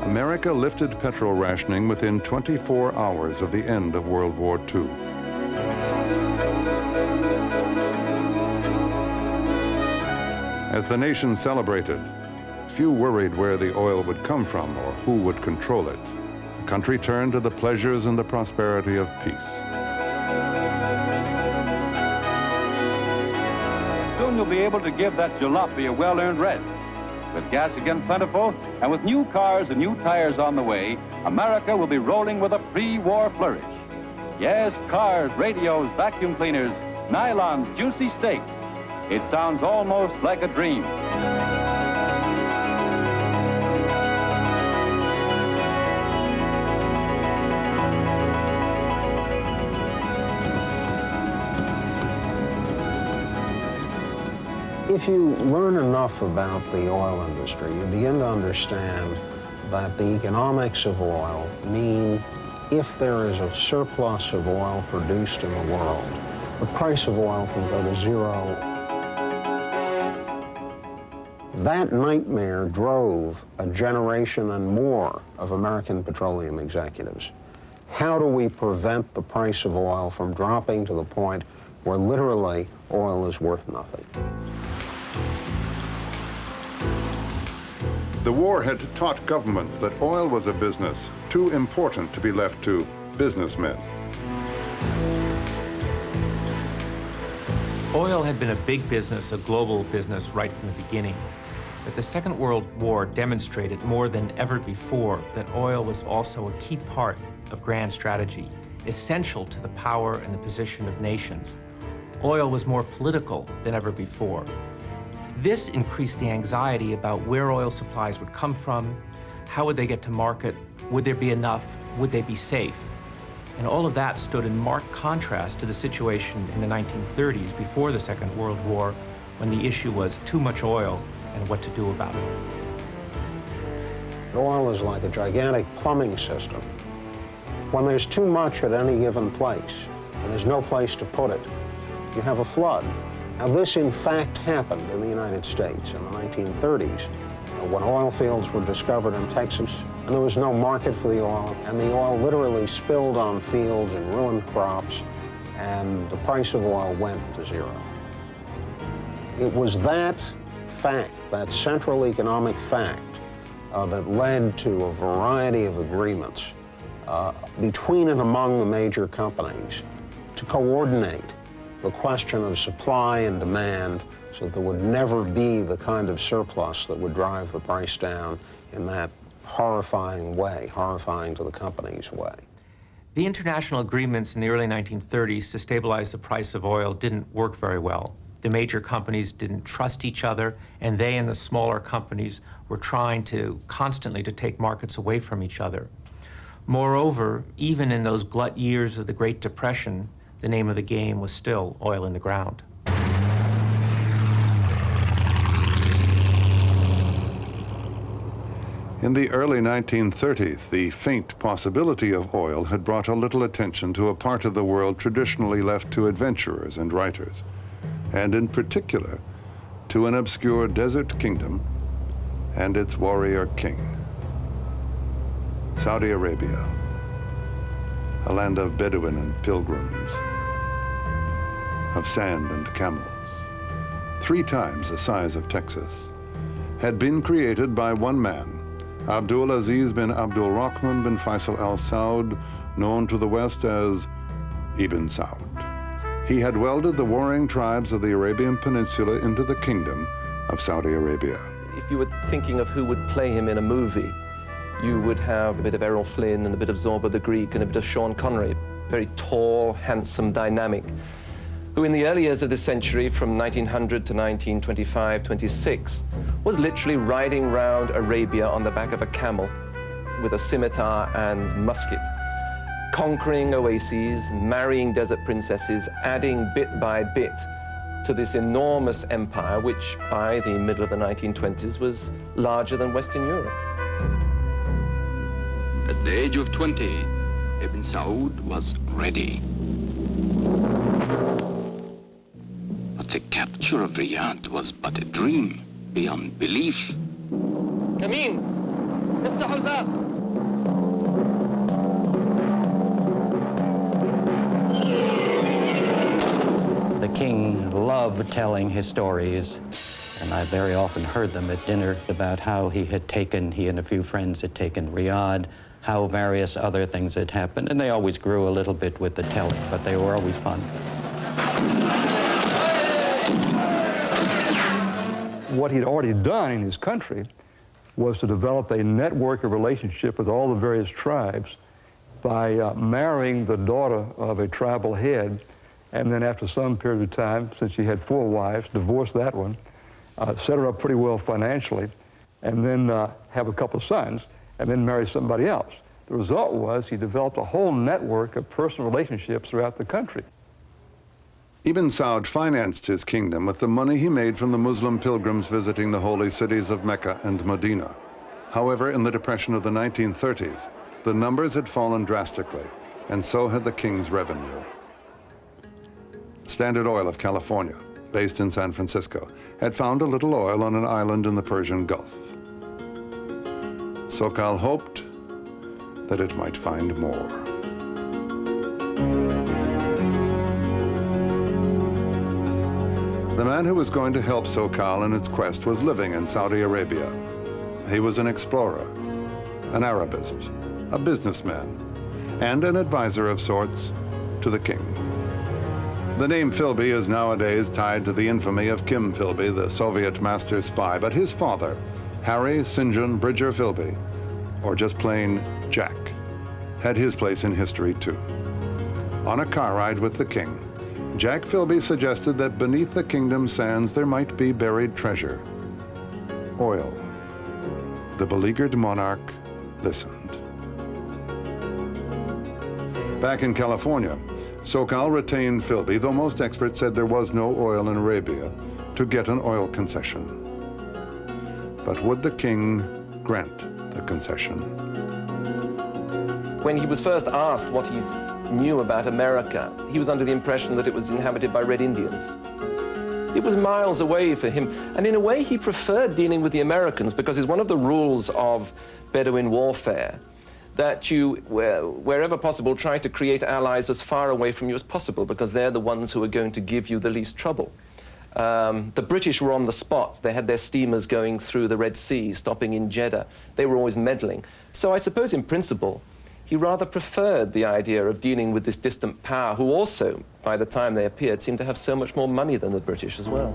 America lifted petrol rationing within 24 hours of the end of World War II. As the nation celebrated, few worried where the oil would come from or who would control it. The country turned to the pleasures and the prosperity of peace. Soon you'll be able to give that jalopy a well-earned rest. With gas again plentiful, and with new cars and new tires on the way, America will be rolling with a pre-war flourish. Yes, cars, radios, vacuum cleaners, nylons, juicy steaks. It sounds almost like a dream. If you learn enough about the oil industry, you begin to understand that the economics of oil mean if there is a surplus of oil produced in the world, the price of oil can go to zero. That nightmare drove a generation and more of American petroleum executives. How do we prevent the price of oil from dropping to the point where literally oil is worth nothing? The war had taught governments that oil was a business too important to be left to businessmen. Oil had been a big business, a global business right from the beginning. But the Second World War demonstrated more than ever before that oil was also a key part of grand strategy, essential to the power and the position of nations. Oil was more political than ever before. This increased the anxiety about where oil supplies would come from, how would they get to market, would there be enough, would they be safe? And all of that stood in marked contrast to the situation in the 1930s before the Second World War, when the issue was too much oil and what to do about it. Oil is like a gigantic plumbing system. When there's too much at any given place, and there's no place to put it, you have a flood. Now, this in fact happened in the United States in the 1930s, when oil fields were discovered in Texas, and there was no market for the oil, and the oil literally spilled on fields and ruined crops, and the price of oil went to zero. It was that fact, that central economic fact, that led to a variety of agreements between and among the major companies to coordinate the question of supply and demand so that there would never be the kind of surplus that would drive the price down in that horrifying way, horrifying to the company's way. The international agreements in the early 1930s to stabilize the price of oil didn't work very well. The major companies didn't trust each other, and they and the smaller companies were trying constantly to take markets away from each other. Moreover, even in those glut years of the Great Depression, the name of the game was still oil in the ground. In the early 1930s, the faint possibility of oil had brought a little attention to a part of the world traditionally left to adventurers and writers, and in particular, to an obscure desert kingdom and its warrior king. Saudi Arabia, a land of Bedouin and pilgrims, of sand and camels, 3 times the size of Texas, had been created by one man, Abdul Aziz bin Abdul Rahman bin Faisal al Saud, known to the West as Ibn Saud. He had welded the warring tribes of the Arabian Peninsula into the kingdom of Saudi Arabia. If you were thinking of who would play him in a movie, you would have a bit of Errol Flynn and a bit of Zorba the Greek and a bit of Sean Connery, very tall, handsome, dynamic, who in the early years of this century, from 1900 to 1925, 26, was literally riding round Arabia on the back of a camel with a scimitar and musket, conquering oases, marrying desert princesses, adding bit by bit to this enormous empire, which by the middle of the 1920s was larger than Western Europe. At the age of 20, Ibn Saud was ready. the capture of Riyadh was but a dream beyond belief. Amin, افتحوا الباب. The king loved telling his stories, and I very often heard them at dinner about how he and a few friends had taken Riyadh, how various other things had happened, and they always grew a little bit with the telling, but they were always fun. What he'd already done in his country was to develop a network of relationship with all the various tribes by marrying the daughter of a tribal head, and then after some period of time, since he had 4 wives, divorced that one, set her up pretty well financially, and then have a couple of sons, and then marry somebody else. The result was he developed a whole network of personal relationships throughout the country. Ibn Saud financed his kingdom with the money he made from the Muslim pilgrims visiting the holy cities of Mecca and Medina. However, in the Depression of the 1930s, the numbers had fallen drastically, and so had the king's revenue. Standard Oil of California, based in San Francisco, had found a little oil on an island in the Persian Gulf. Sokal hoped that it might find more. The man who was going to help Sokal in its quest was living in Saudi Arabia. He was an explorer, an Arabist, a businessman, and an advisor of sorts to the king. The name Philby is nowadays tied to the infamy of Kim Philby, the Soviet master spy, but his father, Harry St. John Bridger Philby, or just plain Jack, had his place in history too. On a car ride with the king, Jack Philby suggested that beneath the kingdom's sands there might be buried treasure, oil. The beleaguered monarch listened. Back in California, Sokal retained Philby, though most experts said there was no oil in Arabia, to get an oil concession. But would the king grant the concession? When he was first asked what he knew about America, he was under the impression that it was inhabited by Red Indians. It was miles away for him, and in a way he preferred dealing with the Americans because it's one of the rules of Bedouin warfare that you, wherever possible, try to create allies as far away from you as possible because they're the ones who are going to give you the least trouble. The British were on the spot. They had their steamers going through the Red Sea, stopping in Jeddah. They were always meddling. So I suppose in principle, he rather preferred the idea of dealing with this distant power, who also, by the time they appeared, seemed to have so much more money than the British as well.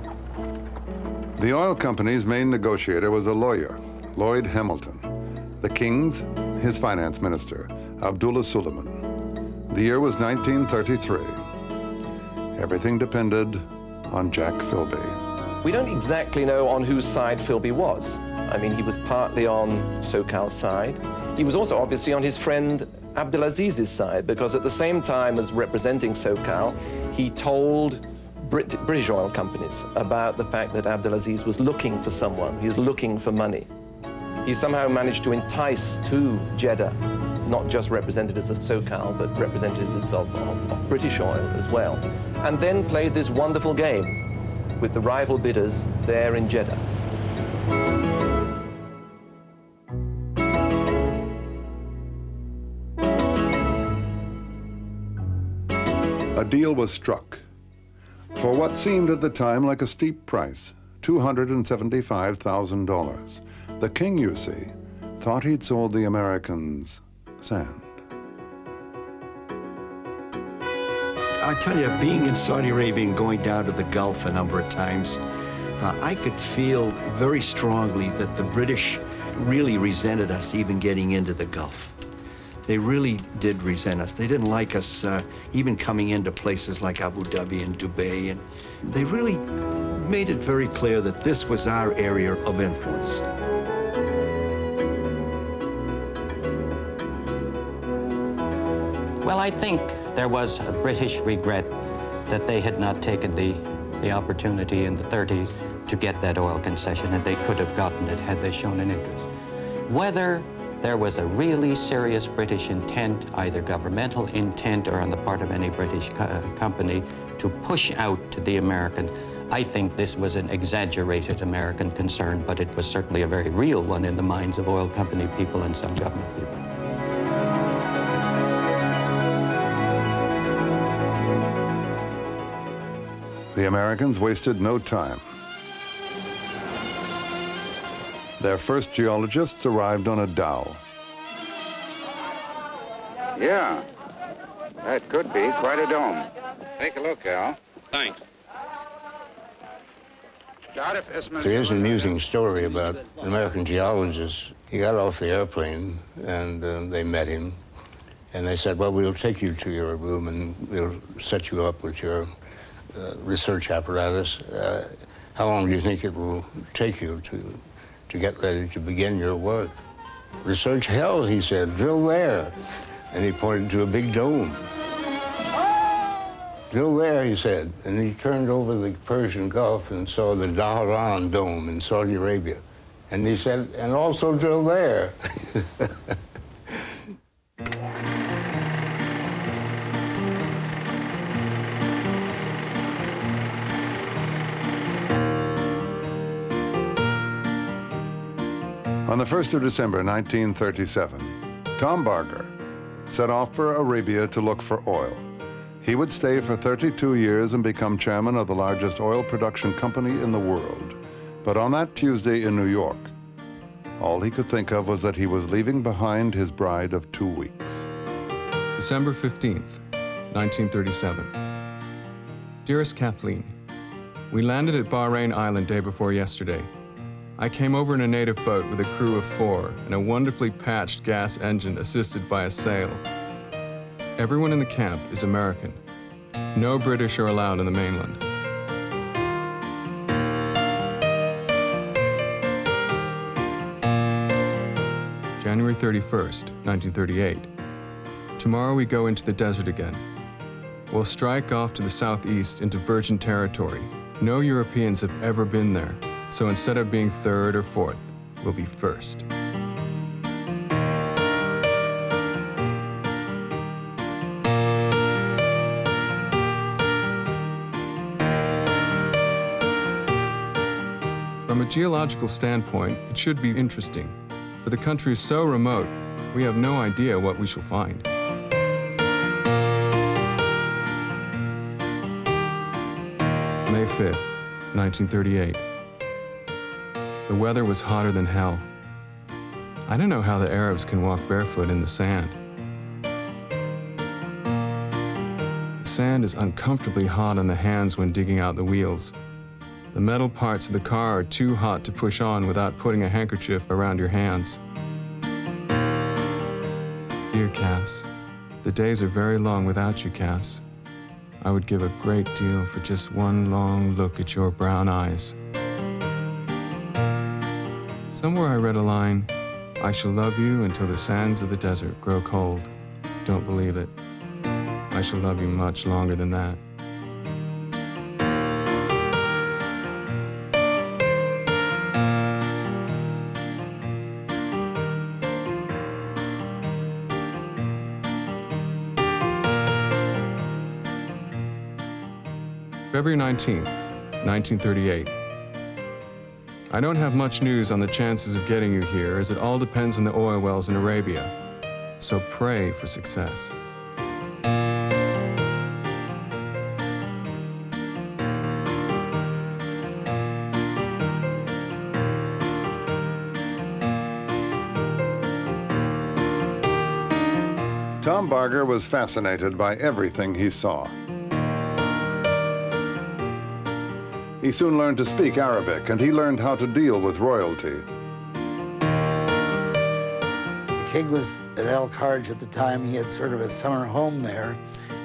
The oil company's main negotiator was a lawyer, Lloyd Hamilton. The king's, his finance minister, Abdullah Suleiman. The year was 1933. Everything depended on Jack Philby. We don't exactly know on whose side Philby was. I mean, he was partly on Sokal's side. He was also obviously on his friend Abdelaziz's side, because at the same time as representing Sokal, he told British oil companies about the fact that Abdelaziz was looking for someone. He was looking for money. He somehow managed to entice to Jeddah not just representatives of Sokal, but representatives of British oil as well, and then played this wonderful game with the rival bidders there in Jeddah. A deal was struck for what seemed at the time like a steep price, $275,000. The king, you see, thought he'd sold the Americans sand. I tell you, being in Saudi Arabia and going down to the Gulf a number of times, I could feel very strongly that the British really resented us even getting into the Gulf. They really did resent us. They didn't like us even coming into places like Abu Dhabi and Dubai, and they really made it very clear that this was our area of influence. Well, I think there was a British regret that they had not taken the opportunity in the 30s to get that oil concession, and they could have gotten it had they shown an interest. Whether there was a really serious British intent, either governmental intent or on the part of any British company, to push out to the Americans, I think this was an exaggerated American concern, but it was certainly a very real one in the minds of oil company people and some government people. The Americans wasted no time. Their first geologists arrived on a dhow. Yeah, that could be quite a dome. Take a look, Al. Thanks. There's an amusing story about an American geologist. He got off the airplane, and they met him. And they said, well, we'll take you to your room, and we'll set you up with your research apparatus. How long do you think it will take you to get ready to begin your work? Research hell, he said, drill there. And he pointed to a big dome. Drill there, he said. And he turned over the Persian Gulf and saw the Dhahran Dome in Saudi Arabia. And he said, and also drill there. On the 1st of December, 1937, Tom Barger set off for Arabia to look for oil. He would stay for 32 years and become chairman of the largest oil production company in the world. But on that Tuesday in New York, all he could think of was that he was leaving behind his bride of 2 weeks. December 15th, 1937. Dearest Kathleen, we landed at Bahrain Island day before yesterday. I came over in a native boat with a crew of 4 and a wonderfully patched gas engine assisted by a sail. Everyone in the camp is American. No British are allowed on the mainland. January 31st, 1938. Tomorrow we go into the desert again. We'll strike off to the southeast into Virgin Territory. No Europeans have ever been there, so instead of being 3rd or 4th, we'll be 1st. From a geological standpoint, it should be interesting. For the country is so remote, we have no idea what we shall find. May 5th, 1938. The weather was hotter than hell. I don't know how the Arabs can walk barefoot in the sand. The sand is uncomfortably hot on the hands when digging out the wheels. The metal parts of the car are too hot to push on without putting a handkerchief around your hands. Dear Cass, the days are very long without you, Cass. I would give a great deal for just one long look at your brown eyes. Somewhere I read a line, I shall love you until the sands of the desert grow cold. Don't believe it. I shall love you much longer than that. February 19th, 1938. I don't have much news on the chances of getting you here, as it all depends on the oil wells in Arabia. So pray for success. Tom Barger was fascinated by everything he saw. He soon learned to speak Arabic, and he learned how to deal with royalty. The king was at El Kharj at the time. He had sort of a summer home there,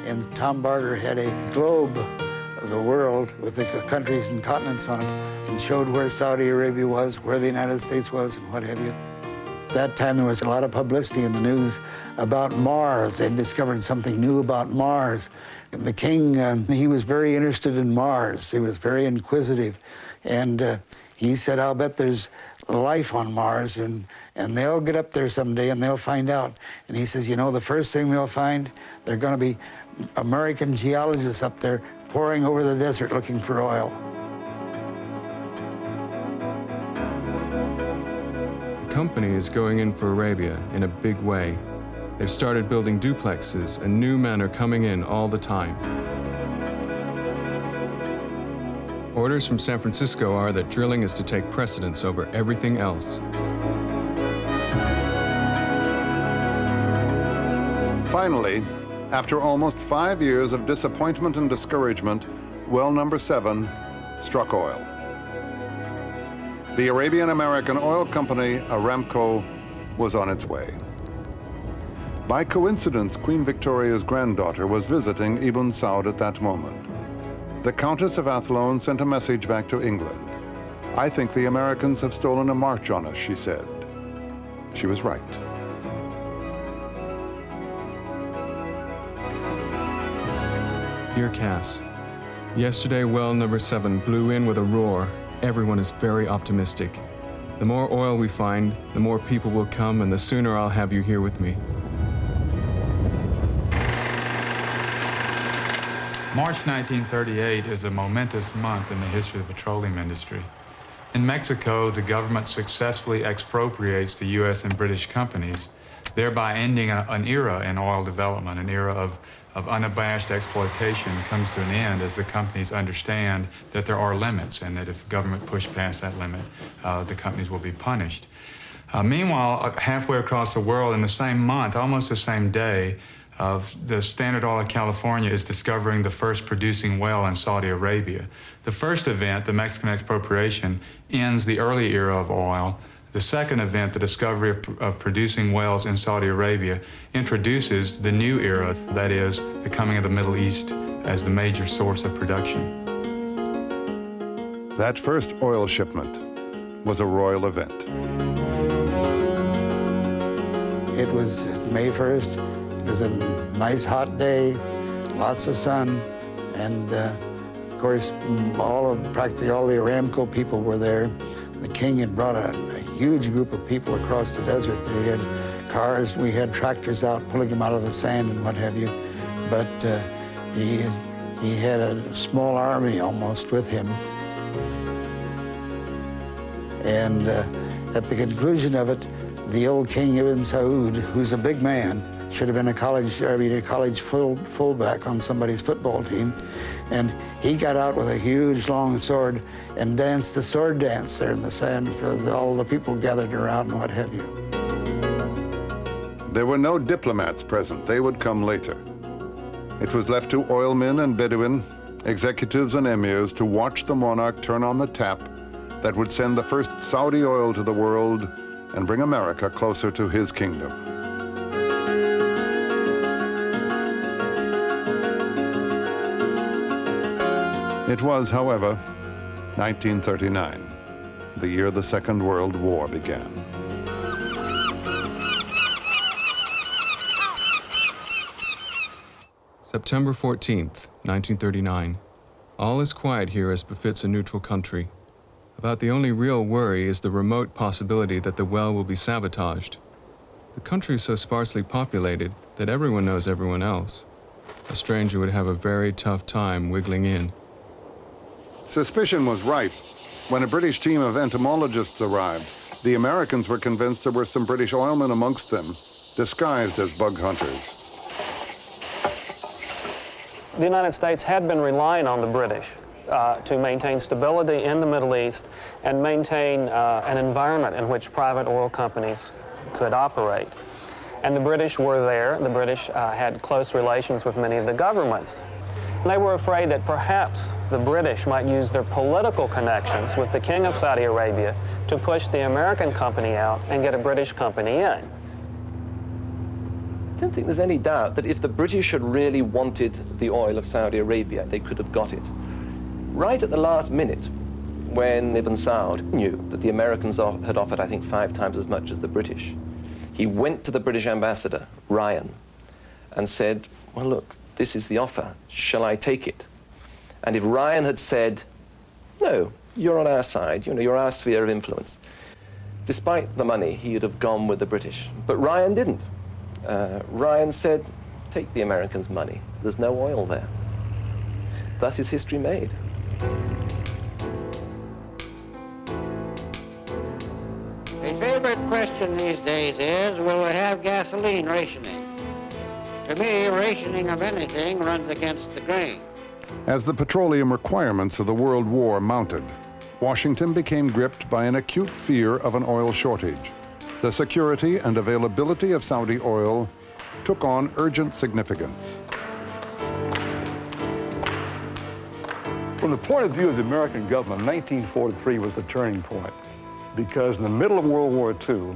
and Tom Barger had a globe of the world with the countries and continents on it, and showed where Saudi Arabia was, where the United States was, and what have you. At that time, there was a lot of publicity in the news about Mars. They'd discovered something new about Mars. And the king, he was very interested in Mars. He was very inquisitive. And he said, I'll bet there's life on Mars, and they'll get up there someday and they'll find out. And he says, you know, the first thing they'll find, they're going to be American geologists up there poring over the desert looking for oil. company is going in for Arabia in a big way. They've started building duplexes, and new men are coming in all the time. Orders from San Francisco are that drilling is to take precedence over everything else. Finally, after almost 5 years of disappointment and discouragement, well number 7 struck oil. The Arabian-American oil company, Aramco, was on its way. By coincidence, Queen Victoria's granddaughter was visiting Ibn Saud at that moment. The Countess of Athlone sent a message back to England. "I think the Americans have stolen a march on us," she said. She was right. Dear Cass, yesterday well number 7 blew in with a roar. Everyone is very optimistic. The more oil we find, the more people will come, and the sooner I'll have you here with me. March 1938 is a momentous month in the history of the petroleum industry. In Mexico, the government successfully expropriates the U.S. and British companies, thereby ending an era in oil development, an era of unabashed exploitation comes to an end as the companies understand that there are limits and that if government pushed past that limit, the companies will be punished. Meanwhile, halfway across the world in the same month, almost the same day, the Standard Oil of California is discovering the first producing well in Saudi Arabia. The first event, the Mexican expropriation, ends the early era of oil. The second event, the discovery of producing wells in Saudi Arabia, introduces the new era, that is, the coming of the Middle East as the major source of production. That first oil shipment was a royal event. It was May 1st. It was a nice hot day, lots of sun, and of course, practically all the Aramco people were there. The king had brought a huge group of people across the desert. We had cars, we had tractors out pulling them out of the sand and what have you. But he had a small army almost with him. And at the conclusion of it, the old King Ibn Saud, who's a big man, should have been a college fullback on somebody's football team. And he got out with a huge long sword and danced the sword dance there in the sand for all the people gathered around and what have you. There were no diplomats present. They would come later. It was left to oilmen and Bedouin, executives and emirs to watch the monarch turn on the tap that would send the first Saudi oil to the world and bring America closer to his kingdom. It was, however, 1939, the year the Second World War began. September 14th, 1939. All is quiet here as befits a neutral country. About the only real worry is the remote possibility that the well will be sabotaged. The country is so sparsely populated that everyone knows everyone else. A stranger would have a very tough time wiggling in. Suspicion was ripe. When a British team of entomologists arrived, the Americans were convinced there were some British oilmen amongst them, disguised as bug hunters. The United States had been relying on the British to maintain stability in the Middle East and maintain an environment in which private oil companies could operate. And the British were there. The British had close relations with many of the governments. And they were afraid that perhaps the British might use their political connections with the King of Saudi Arabia to push the American company out and get a British company in. I don't think there's any doubt that if the British had really wanted the oil of Saudi Arabia, they could have got it. Right at the last minute, when Ibn Saud knew that the Americans had offered, I think, 5 times as much as the British, he went to the British ambassador, Ryan, and said, well, look, this is the offer. Shall I take it? And if Ryan had said, no, you're on our side, you're our sphere of influence, despite the money, he would have gone with the British. But Ryan didn't. Ryan said, take the Americans' money. There's no oil there. Thus is history made. A favorite question case is, will we have gasoline rationing? To me, rationing of anything runs against the grain. As the petroleum requirements of the World War mounted, Washington became gripped by an acute fear of an oil shortage. The security and availability of Saudi oil took on urgent significance. From the point of view of the American government, 1943 was the turning point, because in the middle of World War II,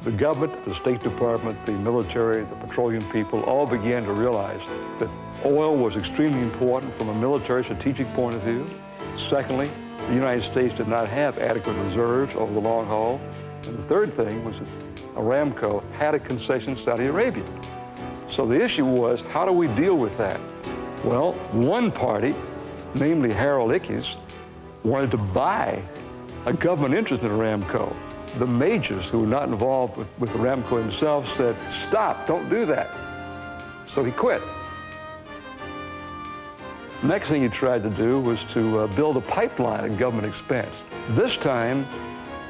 the government, the State Department, the military, the petroleum people all began to realize that oil was extremely important from a military strategic point of view. Secondly, the United States did not have adequate reserves over the long haul. And the third thing was that Aramco had a concession to Saudi Arabia. So the issue was, how do we deal with that? Well, one party, namely Harold Ickes, wanted to buy a government interest in Aramco. The majors who were not involved with Aramco himself said, stop, don't do that. So he quit. Next thing he tried to do was to build a pipeline at government expense. This time,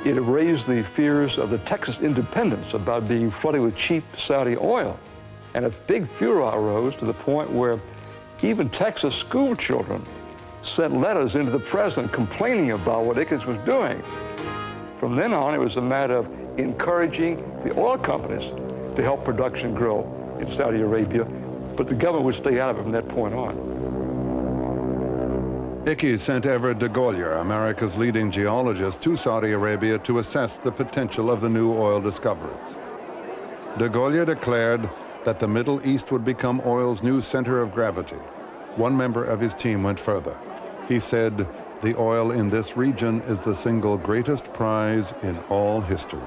it raised the fears of the Texas independents about being flooded with cheap Saudi oil. And a big furor arose to the point where even Texas school children sent letters into the president complaining about what Ickes was doing. From then on, it was a matter of encouraging the oil companies to help production grow in Saudi Arabia, but the government would stay out of it from that point on. Ickes sent Everett de Golyer, America's leading geologist, to Saudi Arabia to assess the potential of the new oil discoveries. De Golyer declared that the Middle East would become oil's new center of gravity. One member of his team went further. He said, "The oil in this region is the single greatest prize in all history."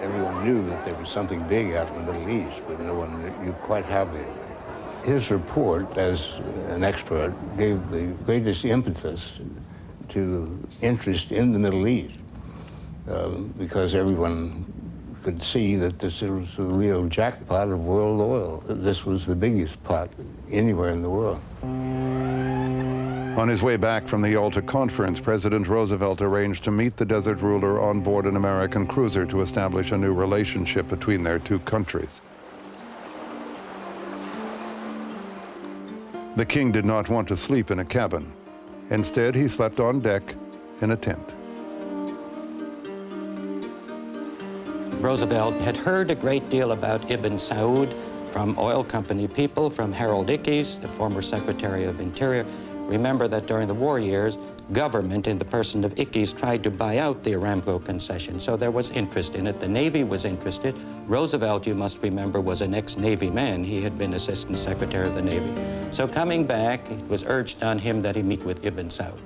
Everyone knew that there was something big out in the Middle East, but no one knew quite how big. His report, as an expert, gave the greatest impetus to interest in the Middle East, because everyone could see that this was the real jackpot of world oil. This was the biggest pot anywhere in the world. On his way back from the Yalta Conference, President Roosevelt arranged to meet the desert ruler on board an American cruiser to establish a new relationship between their two countries. The king did not want to sleep in a cabin. Instead, he slept on deck in a tent. Roosevelt had heard a great deal about Ibn Saud from oil company people, from Harold Ickes, the former Secretary of Interior. Remember that during the war years, government, in the person of Ickes, tried to buy out the Aramco concession, so there was interest in it. The Navy was interested. Roosevelt, you must remember, was an ex-Navy man. He had been Assistant Secretary of the Navy. So coming back, it was urged on him that he meet with Ibn Saud.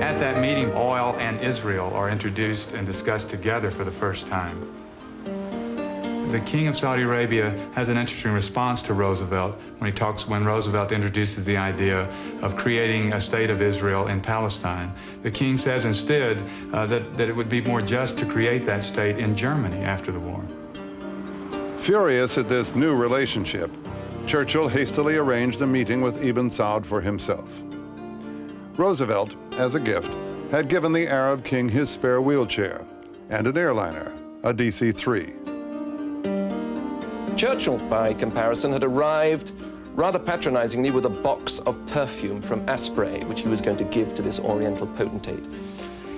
At that meeting, oil and Israel are introduced and discussed together for the first time. The King of Saudi Arabia has an interesting response to Roosevelt when Roosevelt introduces the idea of creating a state of Israel in Palestine. The King says instead that it would be more just to create that state in Germany after the war. Furious at this new relationship, Churchill hastily arranged a meeting with Ibn Saud for himself. Roosevelt, as a gift, had given the Arab king his spare wheelchair and an airliner, a DC-3. Churchill, by comparison, had arrived rather patronizingly with a box of perfume from Asprey, which he was going to give to this Oriental potentate.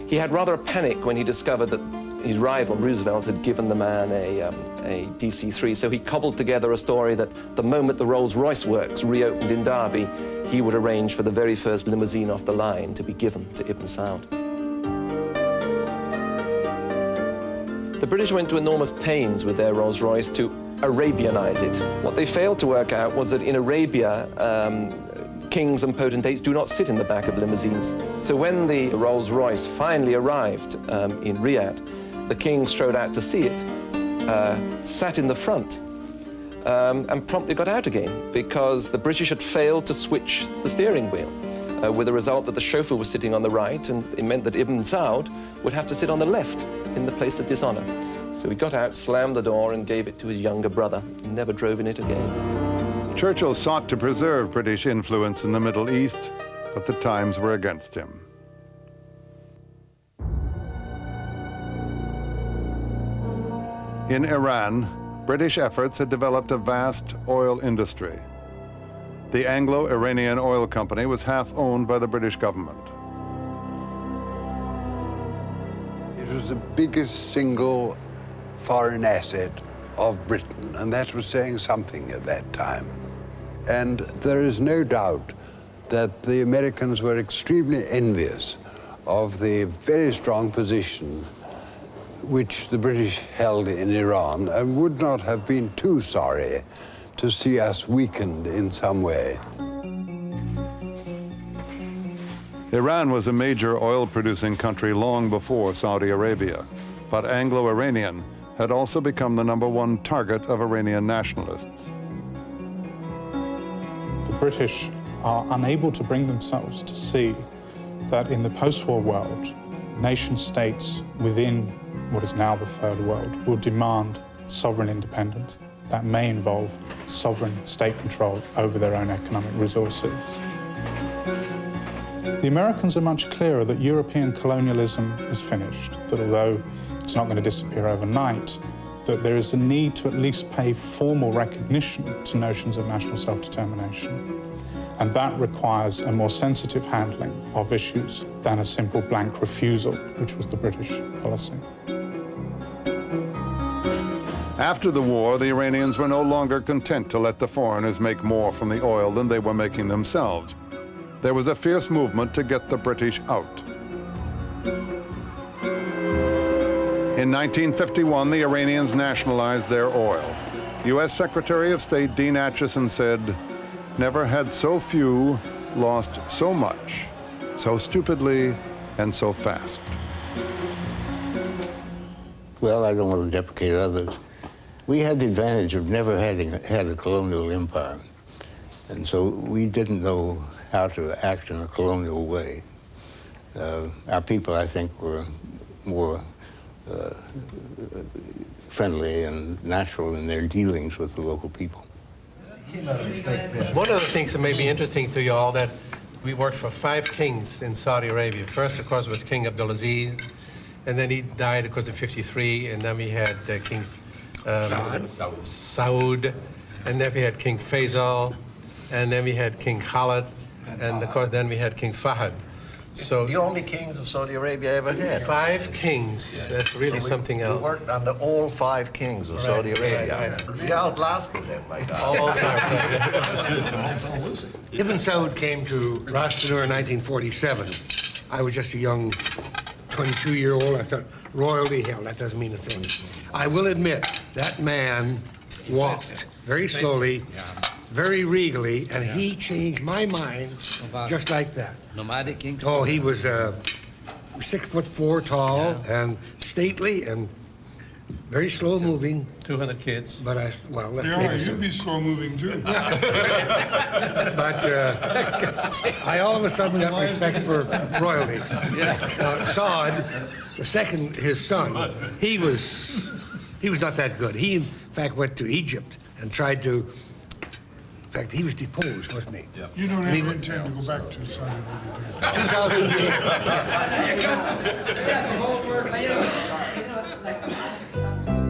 He had rather a panic when he discovered that his rival, Roosevelt, had given the man a DC-3, so he cobbled together a story that the moment the Rolls-Royce works reopened in Derby, he would arrange for the very first limousine off the line to be given to Ibn Saud. The British went to enormous pains with their Rolls-Royce to Arabianize it. What they failed to work out was that in Arabia, kings and potentates do not sit in the back of limousines. So when the Rolls-Royce finally arrived in Riyadh, the king strode out to see it, sat in the front, and promptly got out again because the British had failed to switch the steering wheel, with the result that the chauffeur was sitting on the right, and it meant that Ibn Saud would have to sit on the left in the place of dishonor. So he got out, slammed the door, and gave it to his younger brother. He never drove in it again. Churchill sought to preserve British influence in the Middle East, but the times were against him. In Iran, British efforts had developed a vast oil industry. The Anglo-Iranian Oil Company was half owned by the British government. It was the biggest single foreign asset of Britain, and that was saying something at that time. And there is no doubt that the Americans were extremely envious of the very strong position which the British held in Iran, and would not have been too sorry to see us weakened in some way. Iran was a major oil-producing country long before Saudi Arabia, but Anglo-Iranian had also become the #1 target of Iranian nationalists. The British are unable to bring themselves to see that in the post-war world, nation-states within what is now the Third World will demand sovereign independence that may involve sovereign state control over their own economic resources. The Americans are much clearer that European colonialism is finished, that although it's not going to disappear overnight, that there is a need to at least pay formal recognition to notions of national self-determination. And that requires a more sensitive handling of issues than a simple blank refusal, which was the British policy. After the war, the Iranians were no longer content to let the foreigners make more from the oil than they were making themselves. There was a fierce movement to get the British out. In 1951, the Iranians nationalized their oil. U.S. Secretary of State Dean Acheson said, "Never had so few lost so much, so stupidly and so fast." Well, I don't want to deprecate others. We had the advantage of never having had a colonial empire. And so we didn't know how to act in a colonial way. Our people, I think, were more friendly and natural in their dealings with the local people. One of the things that may be interesting to you all, that we worked for 5 kings in Saudi Arabia. First, of course, was King Abdulaziz, and then he died, of course, in '53, and then we had King Saud, and then we had King Faisal, and then we had King Khalid, and of course then we had King Fahd. So the only kings of Saudi Arabia ever had. 5 kings. That's really something else. We worked under all 5 kings of Saudi Arabia. We outlasted them, my God. All time. Ibn Saud came to Rastanur in 1947. I was just a young 22-year-old. I thought, royalty, hell, that doesn't mean a thing. I will admit, that man walked very slowly, very regally, and he changed my mind just like that. Nomadic king? Oh, he was 6'4" tall and stately and very slow moving. 200 kids. But you'd be slow moving too. But I all of a sudden got respect for royalty. Saud, the second, his son, he was not that good. He, in fact, went to Egypt and tried to. In fact, he was deposed, wasn't he? Yeah. You don't ever intend to go back to Saudi Arabia. 2010.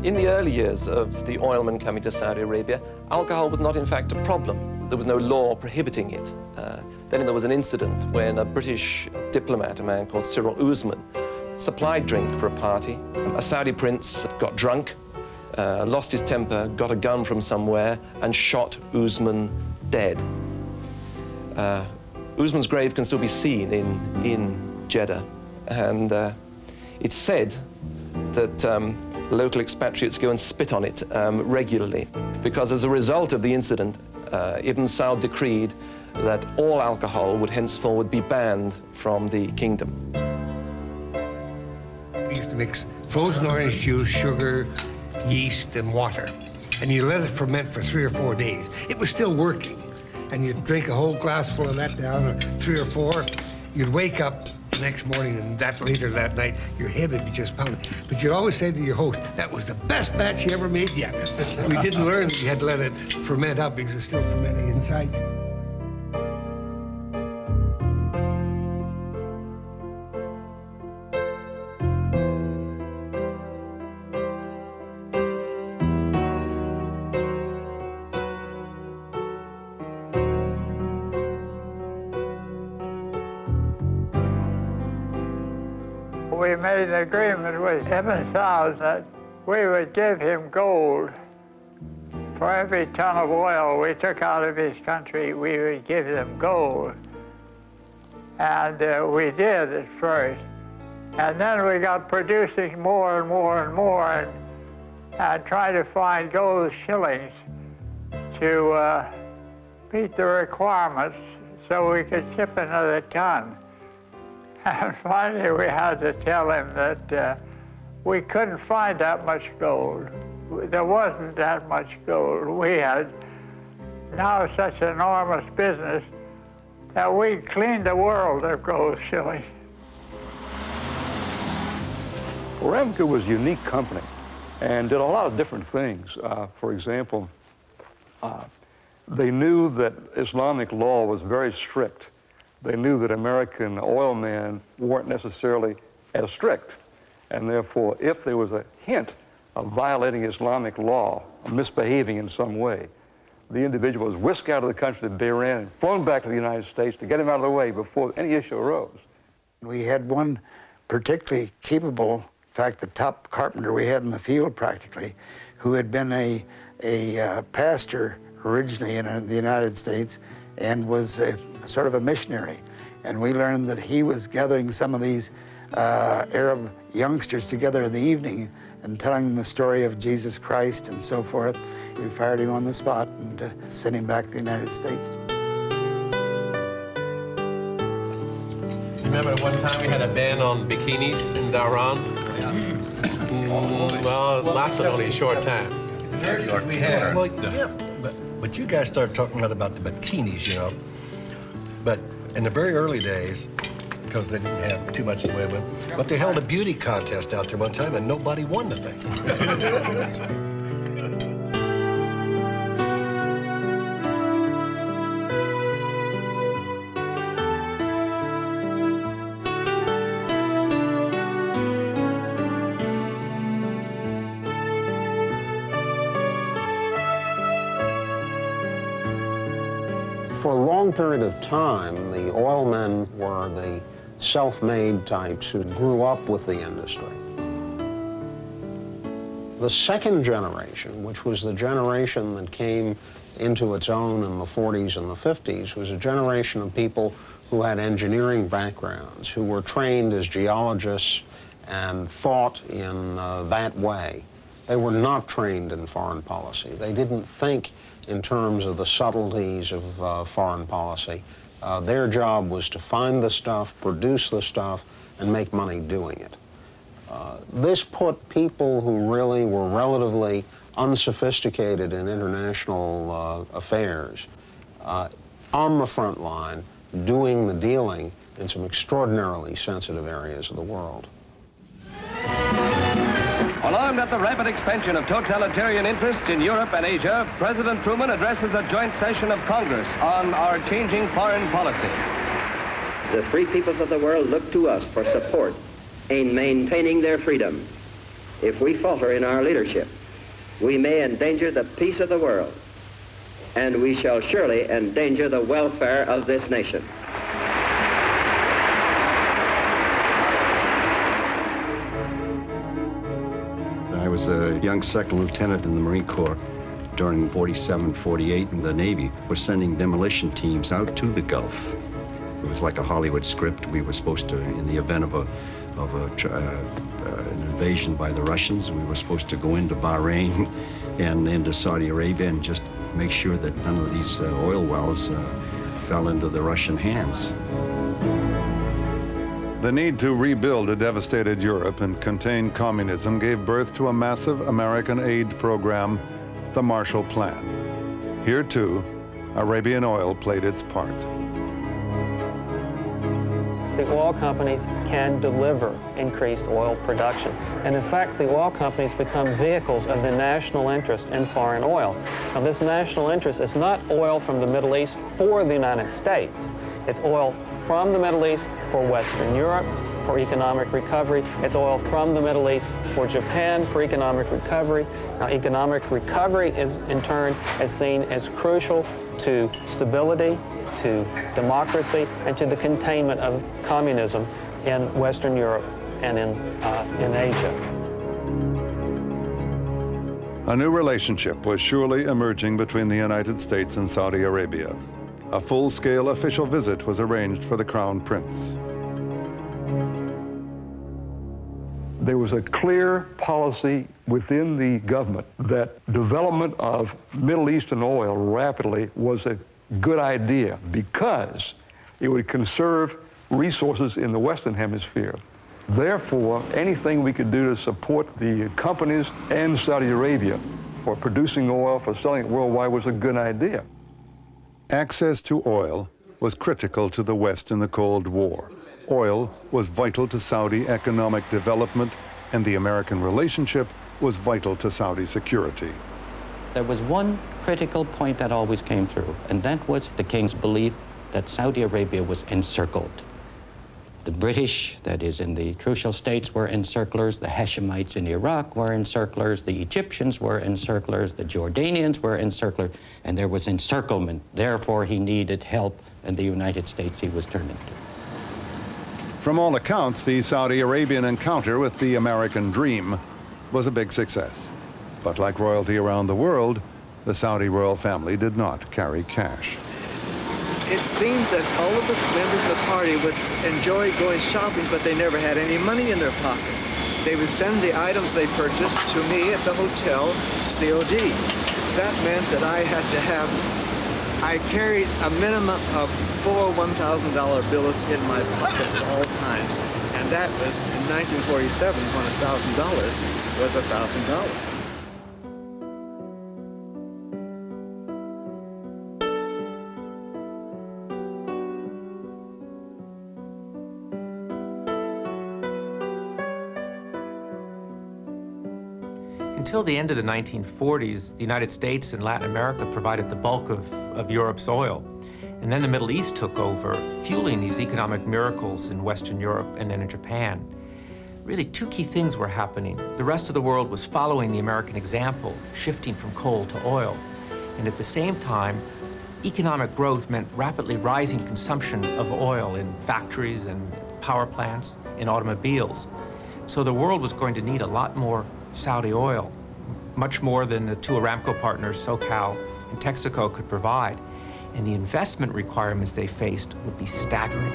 In the early years of the oilmen coming to Saudi Arabia, alcohol was not in fact a problem. There was no law prohibiting it. Then there was an incident when a British diplomat, a man called Cyril Ousmane, supplied drink for a party. A Saudi prince got drunk, lost his temper, got a gun from somewhere, and shot Ousmane dead. Ousmane's grave can still be seen in Jeddah, and it's said that local expatriates go and spit on it regularly, because as a result of the incident, Ibn Saud decreed that all alcohol would henceforward be banned from the kingdom. We used to mix frozen orange juice, sugar, yeast, and water, and you let it ferment for 3 or 4 days. It was still working, and you'd drink a whole glass full of that down, or 3 or 4. You'd wake up the next morning and that later that night, your head would be just pounding. But you'd always say to your host, that was the best batch you ever made yet. We didn't learn that you had to let it ferment up because it was still fermenting inside. We made an agreement with Ibn Saud that we would give him gold. For every ton of oil we took out of his country, we would give them gold. And we did at first. And then we got producing more and more and more and tried to find gold shillings to meet the requirements so we could ship another ton. And finally, we had to tell him that we couldn't find that much gold. There wasn't that much gold. We had now such enormous business that we cleaned the world of gold shillings. Aramco was a unique company and did a lot of different things. For example, they knew that Islamic law was very strict. They knew that American oil men weren't necessarily as strict. And therefore, if there was a hint of violating Islamic law, or misbehaving in some way, the individual was whisked out of the country to Bahrain and flown back to the United States to get him out of the way before any issue arose. We had one particularly capable, in fact, the top carpenter we had in the field practically, who had been a pastor originally in the United States and was sort of a missionary. And we learned that he was gathering some of these Arab youngsters together in the evening and telling them the story of Jesus Christ and so forth. We fired him on the spot and sent him back to the United States. Remember one time we had a ban on bikinis in Dhahran? Well, it lasted only a short time. We had. Well, yeah, but you guys started talking about the bikinis, you know. But in the very early days, because they didn't have too much in the way of them, but they held a beauty contest out there one time and nobody won the thing. For a long period of time, the oil men were the self-made types who grew up with the industry. The second generation, which was the generation that came into its own in the 40s and the 50s, was a generation of people who had engineering backgrounds, who were trained as geologists and thought in that way. They were not trained in foreign policy. They didn't think in terms of the subtleties of foreign policy. Their job was to find the stuff, produce the stuff, and make money doing it. This put people who really were relatively unsophisticated in international affairs on the front line, doing the dealing in some extraordinarily sensitive areas of the world. Alarmed at the rapid expansion of totalitarian interests in Europe and Asia, President Truman addresses a joint session of Congress on our changing foreign policy. The free peoples of the world look to us for support in maintaining their freedom. If we falter in our leadership, we may endanger the peace of the world, and we shall surely endanger the welfare of this nation. I was a young second lieutenant in the Marine Corps during 47, 48, and the Navy was sending demolition teams out to the Gulf. It was like a Hollywood script. We were supposed to, in the event of an invasion by the Russians, we were supposed to go into Bahrain and into Saudi Arabia and just make sure that none of these oil wells fell into the Russian hands. The need to rebuild a devastated Europe and contain communism gave birth to a massive American aid program, the Marshall Plan. Here, too, Arabian oil played its part. the oil companies can deliver increased oil production. And in fact, the oil companies become vehicles of the national interest in foreign oil. Now, this national interest is not oil from the Middle East for the United States. It's oil from the Middle East for Western Europe, for economic recovery. It's oil from the Middle East for Japan for economic recovery. Now, economic recovery is, in turn, is seen as crucial to stability, to democracy, and to the containment of communism in Western Europe and in Asia. A new relationship was surely emerging between the United States and Saudi Arabia. A full-scale official visit was arranged for the Crown Prince. There was a clear policy within the government that development of Middle Eastern oil rapidly was a good idea because it would conserve resources in the Western Hemisphere. Therefore, anything we could do to support the companies and Saudi Arabia for producing oil, for selling it worldwide was a good idea. Access to oil was critical to the West in the Cold War. Oil was vital to Saudi economic development, and the American relationship was vital to Saudi security. There was one critical point that always came through, and that was the king's belief that Saudi Arabia was encircled. The British, that is in the Trucial States, were encirclers. The Hashemites in Iraq were encirclers. The Egyptians were encirclers. The Jordanians were encirclers. And there was encirclement. Therefore, he needed help, and the United States he was turning to. From all accounts, the Saudi Arabian encounter with the American dream was a big success. But like royalty around the world, the Saudi royal family did not carry cash. It seemed that all of the members of the party would enjoy going shopping, but they never had any money in their pocket. They would send the items they purchased to me at the hotel, COD. That meant that I carried a minimum of 4 $1,000 bills in my pocket at all times. And that was in 1947 when $1,000 was $1,000. Until the end of the 1940s, the United States and Latin America provided the bulk of Europe's oil. And then the Middle East took over, fueling these economic miracles in Western Europe and then in Japan. Really, two key things were happening. The rest of the world was following the American example, shifting from coal to oil. And at the same time, economic growth meant rapidly rising consumption of oil in factories and power plants, in automobiles. So the world was going to need a lot more Saudi oil, much more than the two Aramco partners, SoCal and Texaco, could provide. And the investment requirements they faced would be staggering.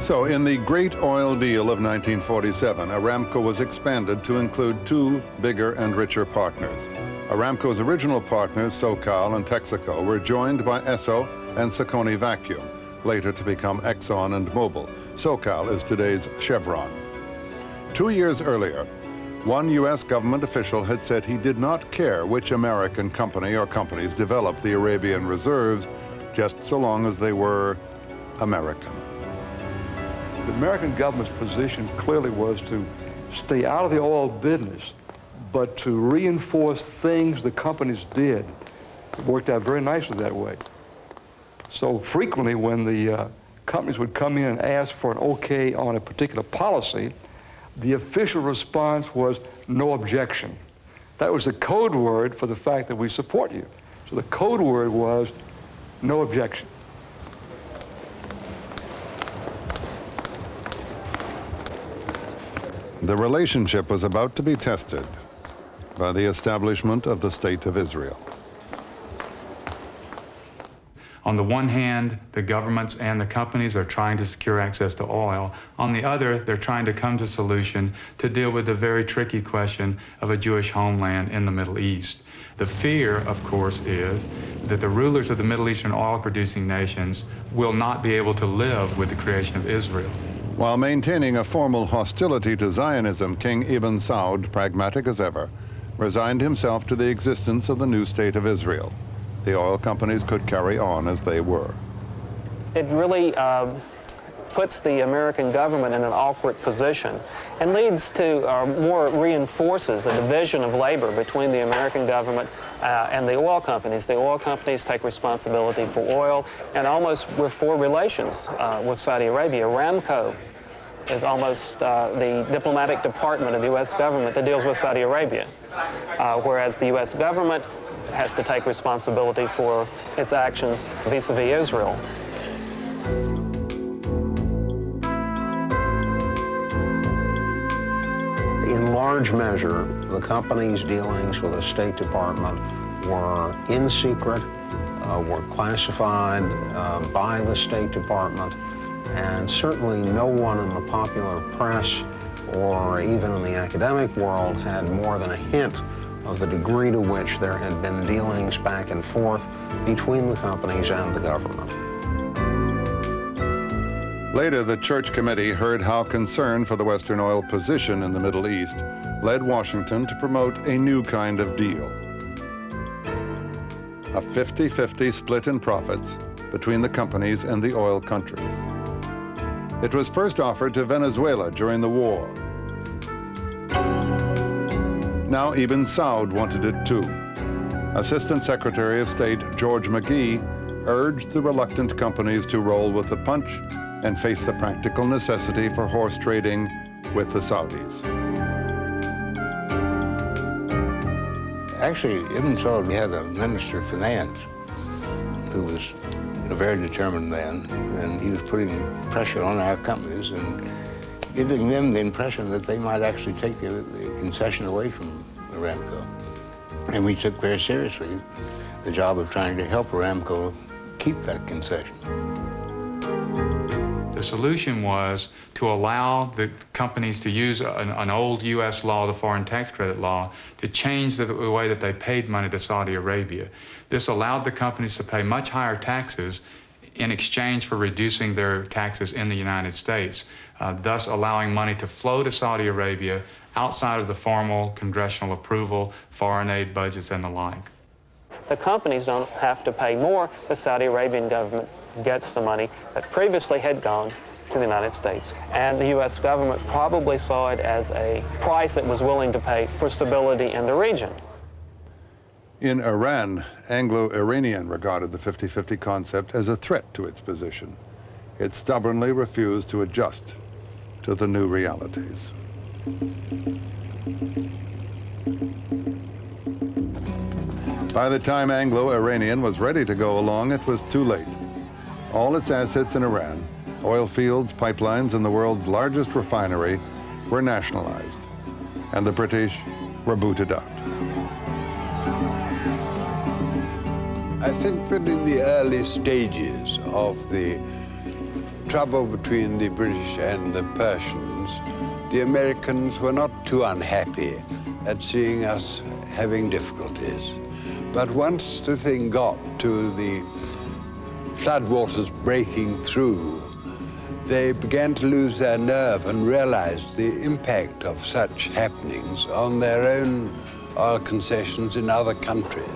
So in the Great Oil Deal of 1947, Aramco was expanded to include two bigger and richer partners. Aramco's original partners, SoCal and Texaco, were joined by Esso and Saccone Vacuum, later to become Exxon and Mobil. SoCal is today's Chevron. 2 years earlier, one U.S. government official had said he did not care which American company or companies developed the Arabian reserves, just so long as they were American. The American government's position clearly was to stay out of the oil business, but to reinforce things the companies did. It worked out very nicely that way. So frequently when the companies would come in and ask for an okay on a particular policy, the official response was no objection. That was the code word for the fact that we support you. So the code word was no objection. The relationship was about to be tested by the establishment of the State of Israel. On the one hand, the governments and the companies are trying to secure access to oil. On the other, they're trying to come to a solution to deal with the very tricky question of a Jewish homeland in the Middle East. The fear, of course, is that the rulers of the Middle Eastern oil-producing nations will not be able to live with the creation of Israel. While maintaining a formal hostility to Zionism, King Ibn Saud, pragmatic as ever, resigned himself to the existence of the new State of Israel. The oil companies could carry on as they were. It really puts the American government in an awkward position and leads to, more reinforces the division of labor between the American government and the oil companies. The oil companies take responsibility for oil and almost for relations with Saudi Arabia. Aramco is almost the diplomatic department of the U.S. government that deals with Saudi Arabia, whereas the U.S. government has to take responsibility for its actions vis-a-vis Israel. In large measure, the company's dealings with the State Department were in secret, were classified by the State Department, and certainly no one in the popular press or even in the academic world had more than a hint of the degree to which there had been dealings back and forth between the companies and the government. Later, the Church Committee heard how concern for the Western oil position in the Middle East led Washington to promote a new kind of deal. A 50-50 split in profits between the companies and the oil countries. It was first offered to Venezuela during the war. Now Ibn Saud wanted it too. Assistant Secretary of State George McGee urged the reluctant companies to roll with the punch and face the practical necessity for horse trading with the Saudis. Actually, Ibn Saud had a minister of finance who was a very determined man, and he was putting pressure on our companies and giving them the impression that they might actually take the concession away from Aramco. And we took very seriously the job of trying to help Aramco keep that concession. The solution was to allow the companies to use an old U.S. law, the foreign tax credit law, to change the way that they paid money to Saudi Arabia. This allowed the companies to pay much higher taxes in exchange for reducing their taxes in the United States, thus allowing money to flow to Saudi Arabia outside of the formal congressional approval, foreign aid budgets, and the like. The companies don't have to pay more. The Saudi Arabian government gets the money that previously had gone to the United States. And the U.S. government probably saw it as a price it was willing to pay for stability in the region. In Iran, Anglo-Iranian regarded the 50-50 concept as a threat to its position. It stubbornly refused to adjust to the new realities. By the time Anglo-Iranian was ready to go along, it was too late. All its assets in Iran, oil fields, pipelines, and the world's largest refinery were nationalized, and the British were booted out. I think that in the early stages of the trouble between the British and the Persians, the Americans were not too unhappy at seeing us having difficulties. But once the thing got to the floodwaters breaking through, they began to lose their nerve and realized the impact of such happenings on their own oil concessions in other countries.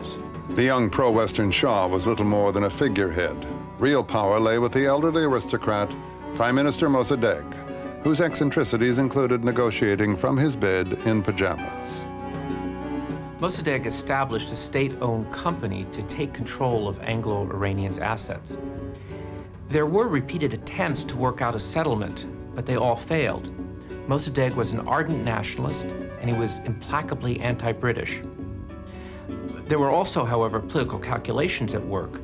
The young pro-Western Shah was little more than a figurehead. Real power lay with the elderly aristocrat, Prime Minister Mossadegh, whose eccentricities included negotiating from his bed in pajamas. Mossadegh established a state-owned company to take control of Anglo-Iranian's assets. There were repeated attempts to work out a settlement, but they all failed. Mossadegh was an ardent nationalist, and he was implacably anti-British. There were also, however, political calculations at work.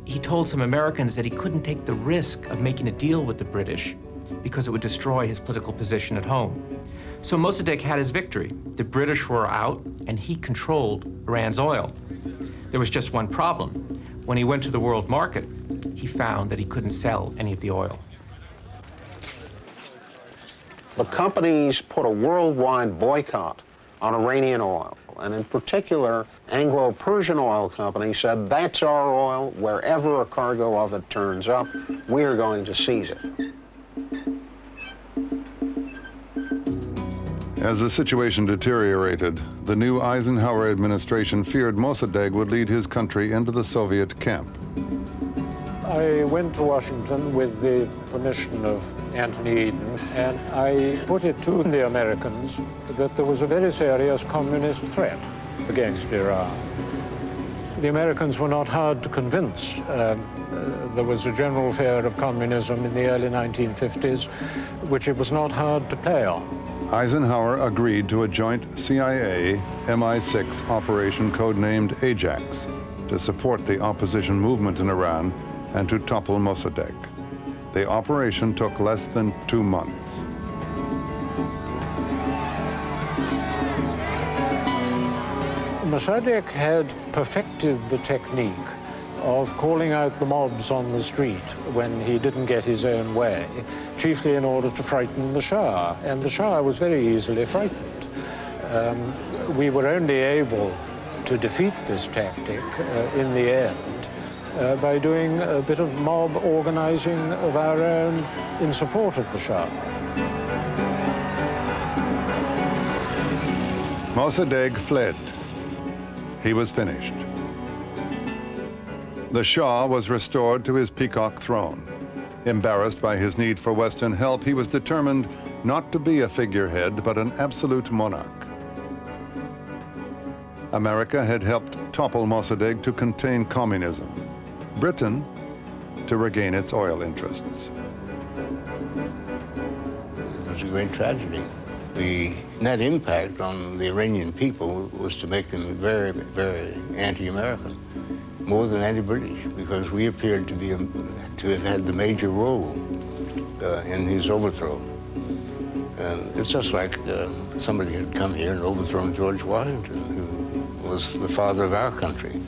He told some Americans that he couldn't take the risk of making a deal with the British because it would destroy his political position at home. So Mossadegh had his victory. The British were out, and he controlled Iran's oil. There was just one problem. When he went to the world market, he found that he couldn't sell any of the oil. The companies put a worldwide boycott on Iranian oil. And in particular, Anglo-Persian Oil Company said, that's our oil. Wherever a cargo of it turns up, we are going to seize it. As the situation deteriorated, the new Eisenhower administration feared Mossadegh would lead his country into the Soviet camp. I went to Washington with the permission of Anthony Eden, and I put it to the Americans that there was a very serious communist threat against Iran. The Americans were not hard to convince. There was a general fear of communism in the early 1950s, which it was not hard to play on. Eisenhower agreed to a joint CIA-MI6 operation codenamed Ajax to support the opposition movement in Iran and to topple Mossadegh. The operation took less than 2 months. Mossadegh had perfected the technique of calling out the mobs on the street when he didn't get his own way, chiefly in order to frighten the Shah, and the Shah was very easily frightened. We were only able to defeat this tactic in the end by doing a bit of mob organizing of our own in support of the Shah. Mossadegh fled. He was finished. The Shah was restored to his peacock throne. Embarrassed by his need for Western help, he was determined not to be a figurehead, but an absolute monarch. America had helped topple Mossadegh to contain communism. Britain to regain its oil interests. It was a great tragedy. The net impact on the Iranian people was to make them very, very anti-American, more than anti-British, because we appeared to have had the major role in his overthrow. It's just like somebody had come here and overthrown George Washington, who was the father of our country.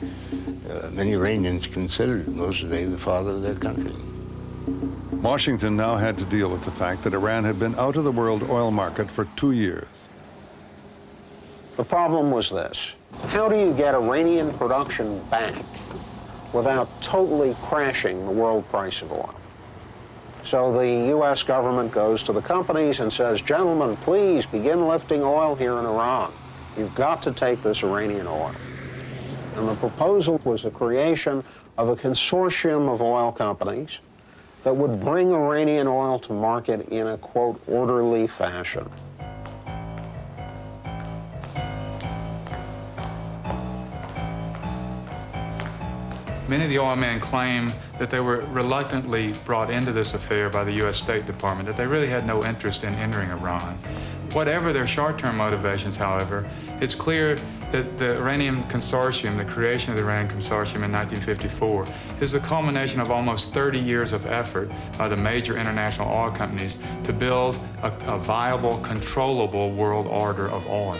Many Iranians considered Mossadegh the father of their country. Washington now had to deal with the fact that Iran had been out of the world oil market for 2 years. The problem was this: how do you get Iranian production back without totally crashing the world price of oil? So the U.S. government goes to the companies and says, gentlemen, please begin lifting oil here in Iran. You've got to take this Iranian oil. And the proposal was the creation of a consortium of oil companies that would bring Iranian oil to market in a, quote, orderly fashion. Many of the oil men claim that they were reluctantly brought into this affair by the U.S. State Department, that they really had no interest in entering Iran. Whatever their short-term motivations, however, it's clear that the Iranian Consortium, the creation of the Iranian Consortium in 1954, is the culmination of almost 30 years of effort by the major international oil companies to build a viable, controllable world order of oil.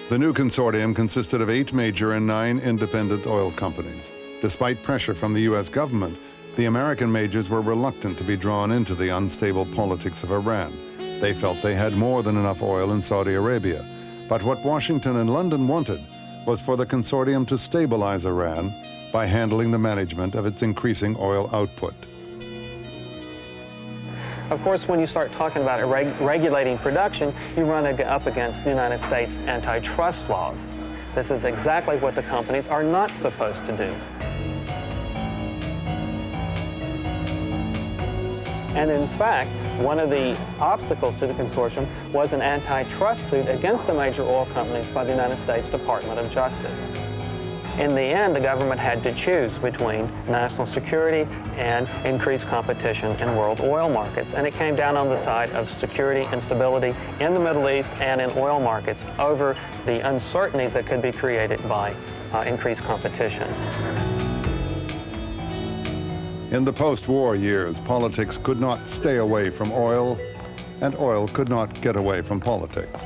The new consortium consisted of 8 major and 9 independent oil companies. Despite pressure from the U.S. government, the American majors were reluctant to be drawn into the unstable politics of Iran. They felt they had more than enough oil in Saudi Arabia. But what Washington and London wanted was for the consortium to stabilize Iran by handling the management of its increasing oil output. Of course, when you start talking about regulating production, you run up against the United States antitrust laws. This is exactly what the companies are not supposed to do. And in fact, one of the obstacles to the consortium was an antitrust suit against the major oil companies by the United States Department of Justice. In the end, the government had to choose between national security and increased competition in world oil markets. And it came down on the side of security and stability in the Middle East and in oil markets over the uncertainties that could be created by increased competition. In the post-war years, politics could not stay away from oil, and oil could not get away from politics.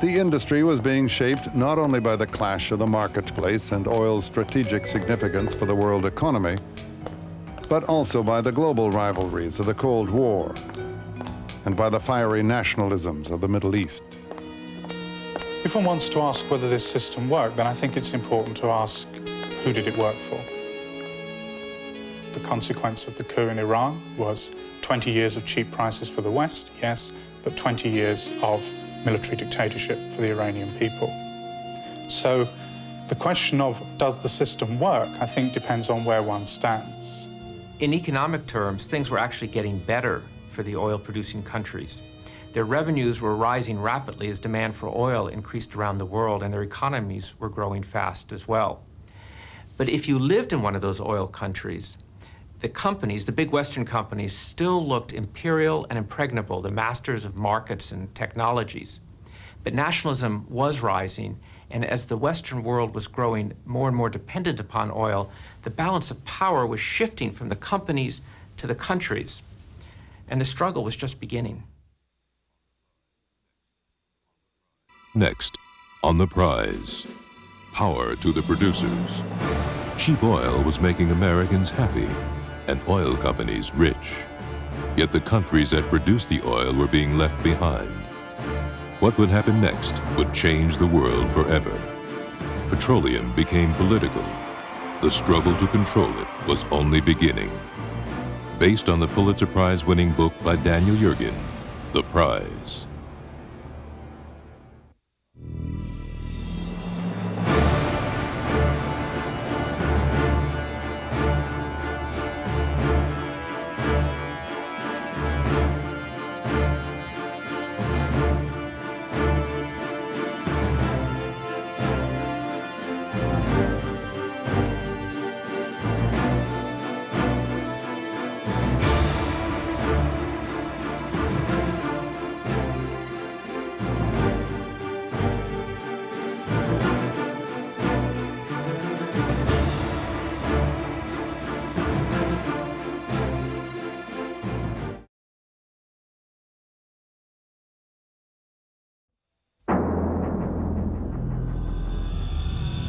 The industry was being shaped not only by the clash of the marketplace and oil's strategic significance for the world economy, but also by the global rivalries of the Cold War and by the fiery nationalisms of the Middle East. If one wants to ask whether this system worked, then I think it's important to ask, who did it work for? The consequence of the coup in Iran was 20 years of cheap prices for the West, yes, but 20 years of military dictatorship for the Iranian people. So The question of does the system work, I think, depends on where one stands. In economic terms, things were actually getting better for the oil-producing countries. Their revenues were rising rapidly as demand for oil increased around the world, and their economies were growing fast as well. But if you lived in one of those oil countries, the companies, the big Western companies, still looked imperial and impregnable, the masters of markets and technologies. But nationalism was rising, and as the Western world was growing more and more dependent upon oil, the balance of power was shifting from the companies to the countries, and the struggle was just beginning. Next, on the prize, power to the producers. Cheap oil was making Americans happy and oil companies rich. Yet the countries that produced the oil were being left behind. What would happen next would change the world forever. Petroleum became political. The struggle to control it was only beginning. Based on the Pulitzer Prize-winning book by Daniel Yergin, The Prize.